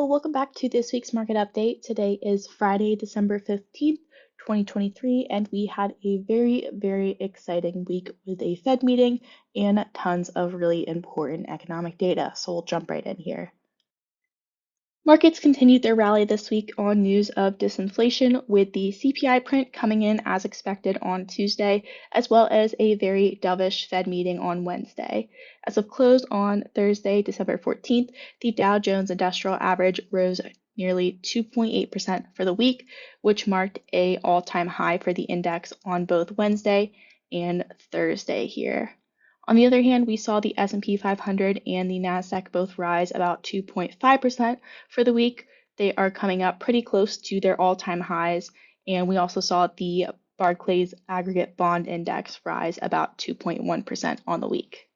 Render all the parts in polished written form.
So, welcome back to this week's market update. Today is Friday, December 15th, 2023, and we had a very exciting week with a Fed meeting and tons of really important economic data. So, we'll jump right in here. Markets continued their rally this week on news of disinflation, with the CPI print coming in as expected on Tuesday, as well as a very dovish Fed meeting on Wednesday. As of close on Thursday, December 14th, the Dow Jones Industrial Average rose nearly 2.8% for the week, which marked an all-time high for the index on both Wednesday and Thursday here. On the other hand, we saw the S&P 500 and the Nasdaq both rise about 2.5% for the week. They are coming up pretty close to their all-time highs, and we also saw the Barclays Aggregate Bond Index rise about 2.1% on the week.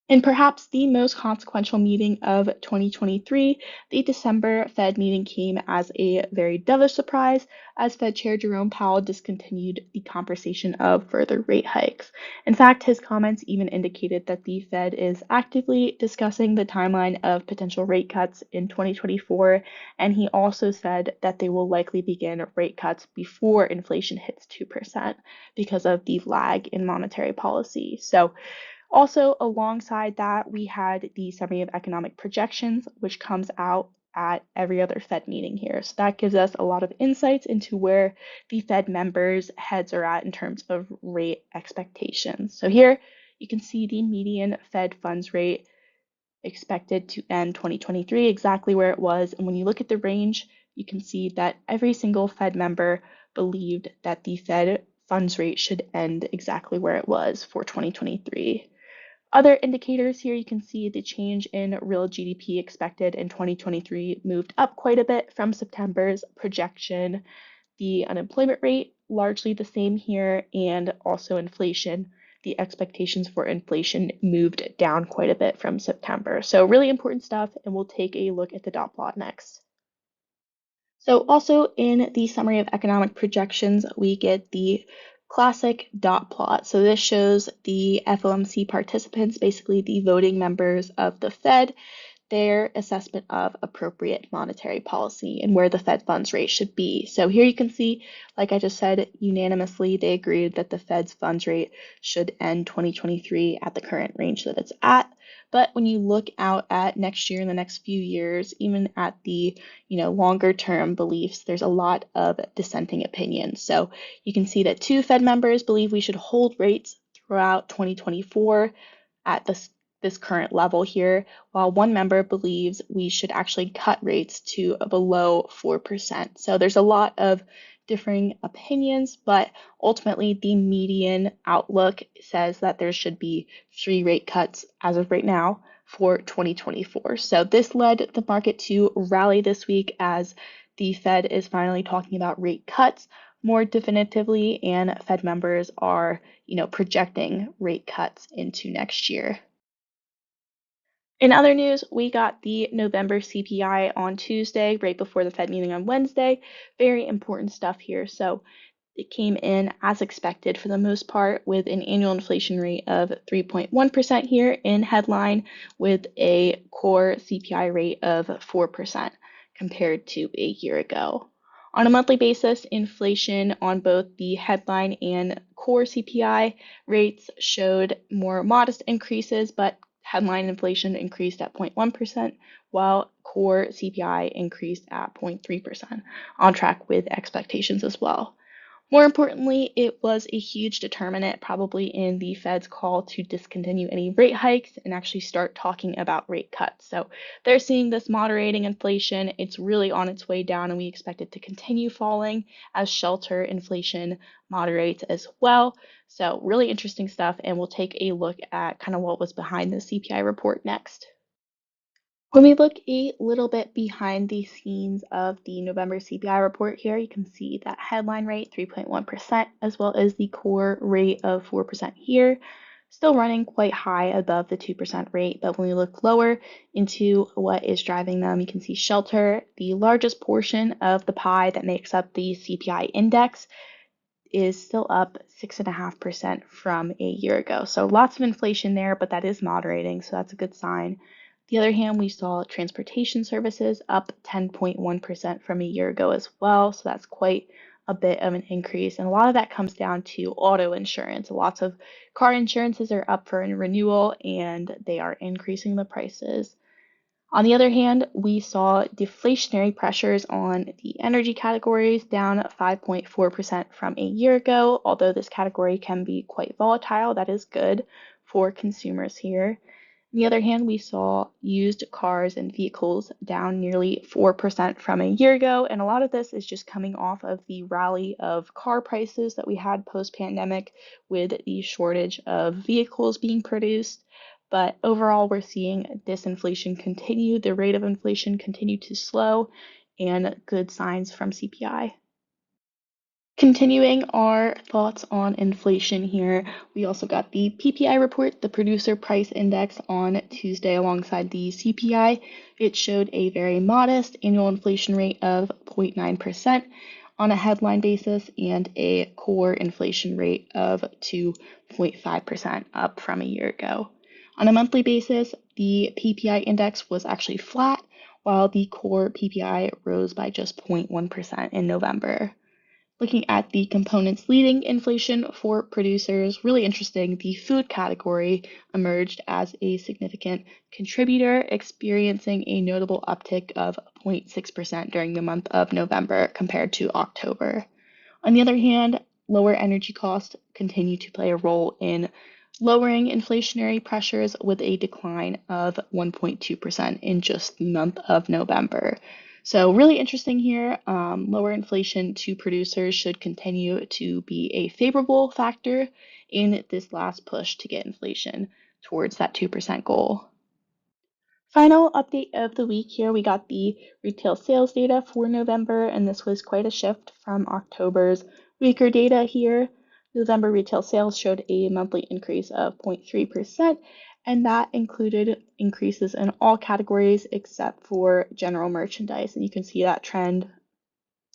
In perhaps the most consequential meeting of 2023, the December Fed meeting came as a very dovish surprise, as Fed Chair Jerome Powell discontinued the conversation of further rate hikes. In fact, his comments even indicated that the Fed is actively discussing the timeline of potential rate cuts in 2024, and he also said that they will likely begin rate cuts before inflation hits 2% because of the lag in monetary policy. So, also, alongside that, we had the Summary of Economic Projections, which comes out at every other Fed meeting here. So that gives us a lot of insights into where the Fed members' heads are at in terms of rate expectations. So here you can see the median Fed funds rate expected to end 2023 exactly where it was. And when you look at the range, you can see that every single Fed member believed that the Fed funds rate should end exactly where it was for 2023. Other indicators here, you can see the change in real GDP expected in 2023 moved up quite a bit from September's projection. The unemployment rate, largely the same here, and also inflation. The expectations for inflation moved down quite a bit from September. So really important stuff, and we'll take a look at the dot plot next. So also in the Summary of Economic Projections, we get the classic dot plot. So this shows the FOMC participants, basically the voting members of the Fed, their assessment of appropriate monetary policy and where the Fed funds rate should be. So here you can see, like I just said, unanimously they agreed that the Fed's funds rate should end 2023 at the current range that it's at. But when you look out at next year and the next few years, even at the longer term beliefs, there's a lot of dissenting opinions. So you can see that 2 Fed members believe we should hold rates throughout 2024 at this current level here, while 1 member believes we should actually cut rates to below 4%. So there's a lot of differing opinions, but ultimately the median outlook says that there should be 3 rate cuts as of right now for 2024. So this led the market to rally this week as the Fed is finally talking about rate cuts more definitively, and Fed members are, projecting rate cuts into next year. In other news, we got the November CPI on Tuesday, right before the Fed meeting on Wednesday. Very important stuff here. So it came in as expected for the most part, with an annual inflation rate of 3.1% here in headline, with a core CPI rate of 4% compared to a year ago. On a monthly basis, inflation on both the headline and core CPI rates showed more modest increases, but headline inflation increased at 0.1%, while core CPI increased at 0.3%, on track with expectations as well. More importantly, it was a huge determinant probably in the Fed's call to discontinue any rate hikes and actually start talking about rate cuts. So they're seeing this moderating inflation. It's really on its way down, and we expect it to continue falling as shelter inflation moderates as well. So really interesting stuff, and we'll take a look at kind of what was behind the CPI report next. When we look a little bit behind the scenes of the November CPI report here, you can see that headline rate 3.1%, as well as the core rate of 4% here, still running quite high above the 2% rate. But when we look lower into what is driving them, you can see shelter, the largest portion of the pie that makes up the CPI index, is still up 6.5% from a year ago. So lots of inflation there, but that is moderating, so that's a good sign. The other hand, we saw transportation services up 10.1% from a year ago as well. So that's quite a bit of an increase. And a lot of that comes down to auto insurance. Lots of car insurances are up for renewal and they are increasing the prices. On the other hand, we saw deflationary pressures on the energy categories down 5.4% from a year ago. Although this category can be quite volatile, that is good for consumers here. On the other hand, we saw used cars and vehicles down nearly 4% from a year ago, and a lot of this is just coming off of the rally of car prices that we had post-pandemic with the shortage of vehicles being produced. But overall, we're seeing disinflation continue, the rate of inflation continue to slow, and good signs from CPI. Continuing our thoughts on inflation here, we also got the PPI report, the Producer Price Index, on Tuesday alongside the CPI. It showed a very modest annual inflation rate of 0.9% on a headline basis and a core inflation rate of 2.5%, up from a year ago. On a monthly basis, the PPI index was actually flat, while the core PPI rose by just 0.1% in November. Looking at the components leading inflation for producers, really interesting, the food category emerged as a significant contributor, experiencing a notable uptick of 0.6% during the month of November compared to October. On the other hand, lower energy costs continue to play a role in lowering inflationary pressures with a decline of 1.2% in just the month of November. So really interesting here. Lower inflation to producers should continue to be a favorable factor in this last push to get inflation towards that 2% goal. Final update of the week here, we got the retail sales data for November, and this was quite a shift from October's weaker data here. November retail sales showed a monthly increase of 0.3%, and that included increases in all categories except for general merchandise. And you can see that trend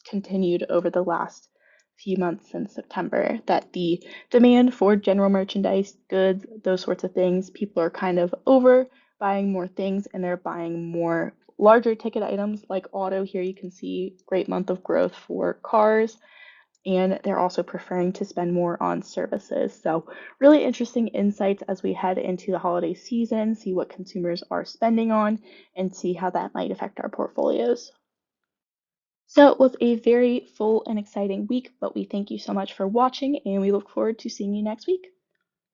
continued over the last few months since September, that the demand for general merchandise, goods, those sorts of things, people are kind of over buying more things and they're buying more larger ticket items like auto. Here you can see great month of growth for cars, and they're also preferring to spend more on services. So really interesting insights as we head into the holiday season, see what consumers are spending on and see how that might affect our portfolios. So it was a very full and exciting week, but we thank you so much for watching and we look forward to seeing you next week.